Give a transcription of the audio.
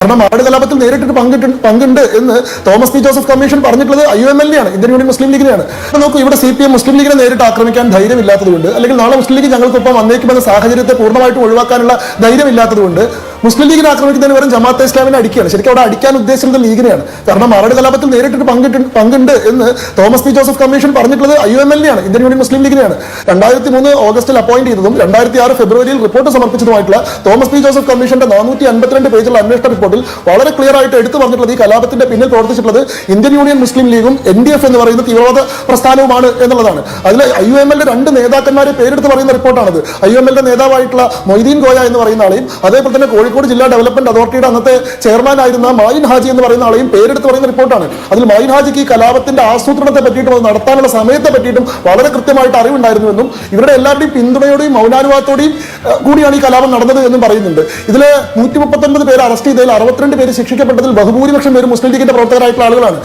കാരണം ആട് കലാപത്തിൽ നേരിട്ടിട്ട് പങ്കുണ്ട് എന്ന് തോമസ് പി ജോസഫ് കമ്മീഷൻ പറഞ്ഞിട്ടുള്ളത് IUML ആണ്, ഇന്ത്യൻ യൂണിയൻ മുസ്ലിം ലീഗിനെയാണ്. നോക്കൂ, ഇവിടെ CPM മുസ്ലിം ലീഗിനെ നേരിട്ട് ആക്രമിക്കാൻ ധൈര്യമില്ലാത്തതുകൊണ്ട്, അല്ലെങ്കിൽ നാളെ മുസ്ലിം ലീഗ് ഞങ്ങൾക്കൊപ്പം വന്നേക്കുമെന്ന സാഹചര്യത്തെ പൂർണ്ണമായിട്ടും ഒഴിവാക്കാനുള്ള ധൈര്യമില്ലാത്തതുകൊണ്ട് മുസ്ലിം ലീഗിനെ ആക്രമിക്കുന്നതിന് വരും ജമാഅത്തെ ഇസ്ലാമിനെ അടിക്കുകയാണ്. ശരിക്കും അവിടെ അടിക്കാൻ ഉദ്ദേശിക്കുന്നത് ലീഗിനെയാണ്. കാരണം ആട് കലാപത്തിൽ നേരിട്ടിട്ട് പങ്കുണ്ട് എന്ന് തോമസ് പി ജോസഫ് കമ്മീഷൻ പറഞ്ഞിട്ടുള്ളത് IUML ആണ്, ഇന്ത്യൻ യൂണിയൻ മുസ്ലിം ലീഗിനെയാണ്. 2003 ഓഗസ്റ്റിൽ അപ്പോയിന്റ് ചെയ്തതും 2006 ഫെബ്രുവരിയിൽ റിപ്പോർട്ട് സമർപ്പിച്ചതുമായിട്ടുള്ള തോമസ് പി ജോസഫ് കമ്മീഷന്റെ 452 പേജുള്ള അന്വേഷണ റിപ്പോർട്ടിൽ വളരെ ക്ലിയർ ആയിട്ട് എടുത്തു പറഞ്ഞിട്ടുള്ളത് ഈ കലാപത്തിന്റെ പിന്നിൽ പ്രവർത്തിച്ചിട്ടുള്ളത് ഇന്ത്യൻ യൂണിയൻ മുസ്ലിം ലീഗും NDF എന്ന് പറയുന്ന തീവ്രവാദ പ്രസ്ഥാനവുമാണ് എന്നുള്ളതാണ്. അതിൽ IUML 2 നേതാക്കന്മാരെ പേരെടുത്ത് പറയുന്ന റിപ്പോർട്ടാണത്. IUML നേതാവായിട്ടുള്ള മൊയ്തീൻ ഗോയ എന്ന് പറയുന്ന ആളെയും അതേപോലെ തന്നെ കോഴിക്കോട് ജില്ലാ ഡെവലപ്മെന്റ് അതോറിറ്റിയുടെ അന്നത്തെ ചെയർമാൻ ആയിരുന്ന മായിൻ ഹാജി എന്ന് പറയുന്ന ആളെയും പേരെടുത്ത് പറയുന്ന റിപ്പോർട്ടാണ്. അതിൽ മായിൻ ഹാജിക്ക് ഈ കലാപത്തിന്റെ ആസൂത്രണത്തെ പറ്റിയിട്ടും അത് നടത്താനുള്ള സമയത്തെ പറ്റിയിട്ടും വളരെ കൃത്യമായിട്ട് അറിവുണ്ടായിരുന്നുവെന്നും ഇവരുടെ എല്ലാവരുടെയും പിന്തുണയോടെയും മൗനാനുവാദത്തോടെയും കൂടിയാണ് ഈ കലാപം നടന്നത് എന്നും പറയുന്നുണ്ട്. ഇതിൽ 139 പേര് അറസ്റ്റ് ചെയ്തതിൽ 62 പേര് ശിക്ഷിക്കപ്പെട്ടതിൽ ബഹുഭൂരിപക്ഷം പേര് മുസ്ലിം ലീഗിന്റെ പ്രവർത്തകരായിട്ടുള്ള ആളുകളാണ്.